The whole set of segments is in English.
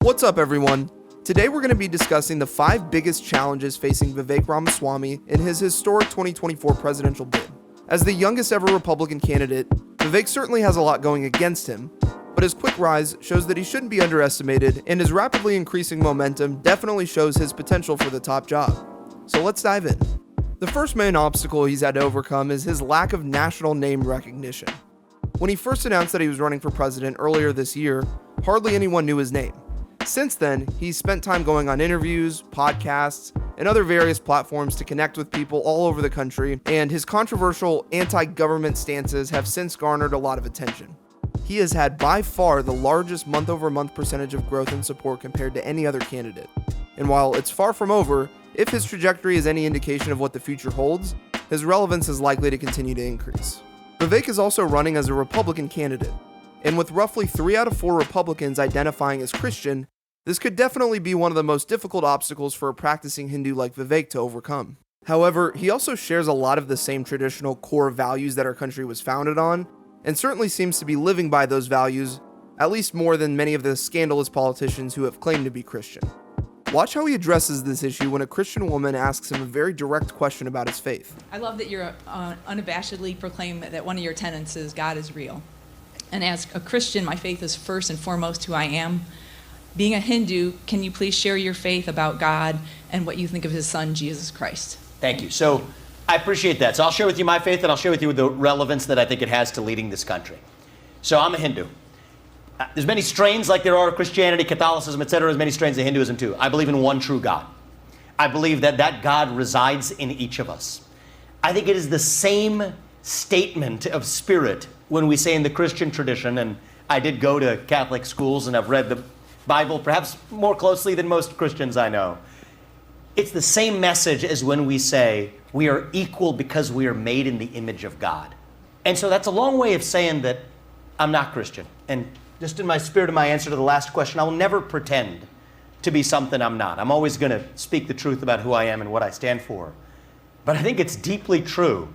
What's up, everyone? Today we're going to be discussing the 5 biggest challenges facing Vivek Ramaswamy in his historic 2024 presidential bid. As the youngest ever Republican candidate, Vivek certainly has a lot going against him, but his quick rise shows that he shouldn't be underestimated, and his rapidly increasing momentum definitely shows his potential for the top job. So let's dive in. The first main obstacle he's had to overcome is his lack of national name recognition. When he first announced that he was running for president earlier this year, hardly anyone knew his name. Since then, he's spent time going on interviews, podcasts, and other various platforms to connect with people all over the country, and his controversial anti-government stances have since garnered a lot of attention. He has had by far the largest month-over-month percentage of growth and support compared to any other candidate. And while it's far from over, if his trajectory is any indication of what the future holds, his relevance is likely to continue to increase. Vivek is also running as a Republican candidate, and with roughly 3 out of 4 Republicans identifying as Christian, this could definitely be one of the most difficult obstacles for a practicing Hindu like Vivek to overcome. However, he also shares a lot of the same traditional core values that our country was founded on, and certainly seems to be living by those values, at least more than many of the scandalous politicians who have claimed to be Christian. Watch how he addresses this issue when a Christian woman asks him a very direct question about his faith. I love that you're unabashedly proclaim that one of your tenets is God is real. And as a Christian, my faith is first and foremost who I am. Being a Hindu, can you please share your faith about God and what you think of his son, Jesus Christ? Thank you. So I appreciate that. So I'll share with you my faith, and I'll share with you the relevance that I think it has to leading this country. So I'm a Hindu. There's many strains like there are Christianity, Catholicism, etc. There's many strains of Hinduism too. I believe in one true God. I believe that God resides in each of us. I think it is the same statement of spirit when we say in the Christian tradition, and I did go to Catholic schools and I've read the Bible perhaps more closely than most Christians I know. It's the same message as when we say we are equal because we are made in the image of God. And so that's a long way of saying that I'm not Christian. And just in my spirit of my answer to the last question, I will never pretend to be something I'm not. I'm always going to speak the truth about who I am and what I stand for. But I think it's deeply true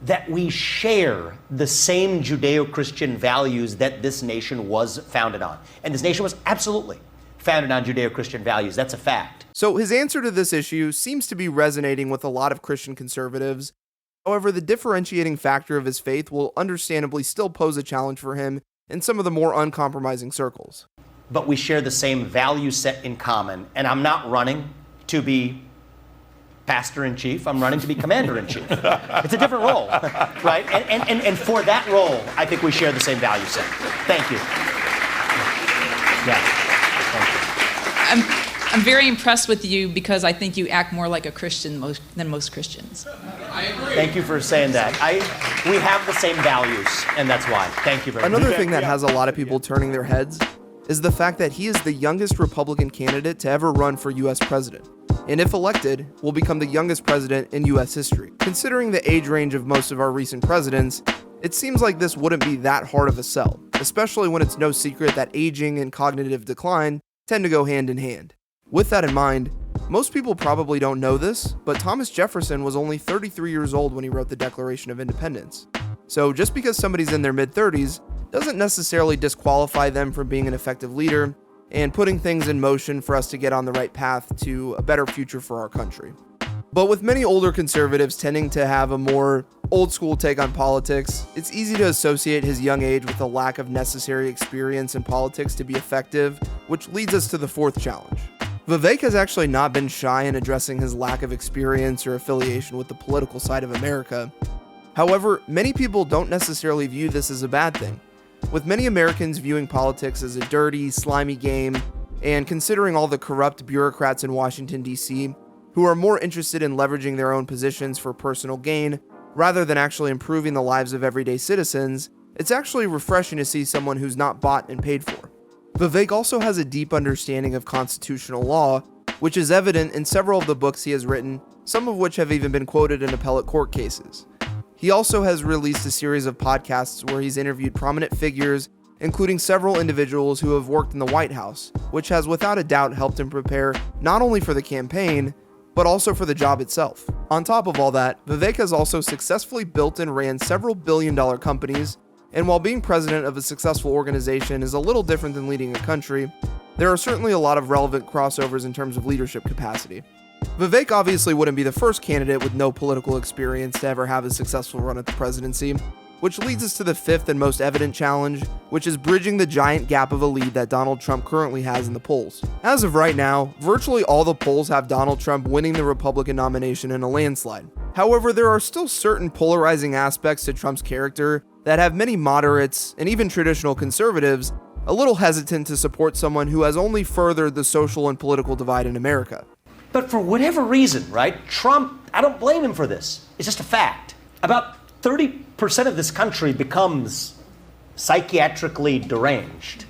that we share the same Judeo-Christian values that this nation was founded on. And this nation was absolutely founded on Judeo-Christian values. That's a fact. So his answer to this issue seems to be resonating with a lot of Christian conservatives. However, the differentiating factor of his faith will understandably still pose a challenge for him in some of the more uncompromising circles. But we share the same value set in common. And I'm not running to be pastor-in-chief, I'm running to be commander-in-chief. It's a different role, right? And for that role, I think we share the same value set. Thank you. Yeah, thank you. I'm very impressed with you because I think you act more like a Christian than most Christians. I agree. Thank you for saying that. We have the same values, and that's why. Thank you very much. Another thing that has a lot of people turning their heads is the fact that he is the youngest Republican candidate to ever run for U.S. president, and if elected, will become the youngest president in U.S. history. Considering the age range of most of our recent presidents, it seems like this wouldn't be that hard of a sell, especially when it's no secret that aging and cognitive decline tend to go hand in hand. With that in mind, most people probably don't know this, but Thomas Jefferson was only 33 years old when he wrote the Declaration of Independence. So just because somebody's in their mid-30s doesn't necessarily disqualify them from being an effective leader and putting things in motion for us to get on the right path to a better future for our country. But with many older conservatives tending to have a more old-school take on politics, it's easy to associate his young age with a lack of necessary experience in politics to be effective, which leads us to the 4th challenge. Vivek has actually not been shy in addressing his lack of experience or affiliation with the political side of America. However, many people don't necessarily view this as a bad thing, with many Americans viewing politics as a dirty, slimy game, and considering all the corrupt bureaucrats in Washington, D.C., who are more interested in leveraging their own positions for personal gain rather than actually improving the lives of everyday citizens, it's actually refreshing to see someone who's not bought and paid for. Vivek also has a deep understanding of constitutional law, which is evident in several of the books he has written, some of which have even been quoted in appellate court cases. He also has released a series of podcasts where he's interviewed prominent figures, including several individuals who have worked in the White House, which has without a doubt helped him prepare not only for the campaign, but also for the job itself. On top of all that, Vivek has also successfully built and ran several billion-dollar companies, and while being president of a successful organization is a little different than leading a country, there are certainly a lot of relevant crossovers in terms of leadership capacity. Vivek obviously wouldn't be the first candidate with no political experience to ever have a successful run at the presidency, which leads us to the fifth and most evident challenge, which is bridging the giant gap of a lead that Donald Trump currently has in the polls. As of right now, virtually all the polls have Donald Trump winning the Republican nomination in a landslide. However, there are still certain polarizing aspects to Trump's character that have many moderates and even traditional conservatives a little hesitant to support someone who has only furthered the social and political divide in America. But for whatever reason, right, Trump, I don't blame him for this. It's just a fact. About 30% of this country becomes psychiatrically deranged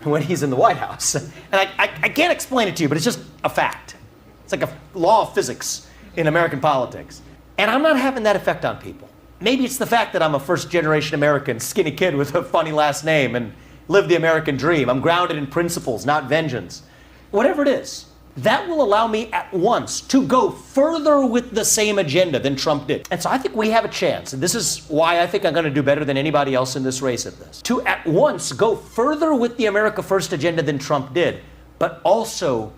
when he's in the White House. And I can't explain it to you, but it's just a fact. It's like a law of physics in American politics. And I'm not having that effect on people. Maybe it's the fact that I'm a first-generation American, skinny kid with a funny last name and live the American dream. I'm grounded in principles, not vengeance. Whatever it is, that will allow me at once to go further with the same agenda than Trump did. And so I think we have a chance, and this is why I think I'm going to do better than anybody else in this race at this, to at once go further with the America First agenda than Trump did, but also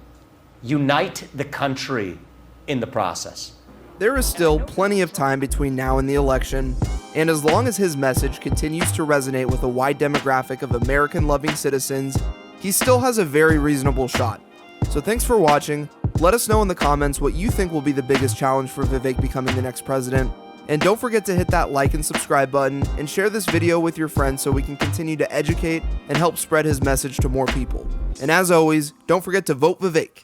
unite the country in the process. There is still plenty of time between now and the election, and as long as his message continues to resonate with a wide demographic of American-loving citizens, he still has a very reasonable shot. So thanks for watching. Let us know in the comments what you think will be the biggest challenge for Vivek becoming the next president. And don't forget to hit that like and subscribe button and share this video with your friends so we can continue to educate and help spread his message to more people. And as always, don't forget to vote Vivek.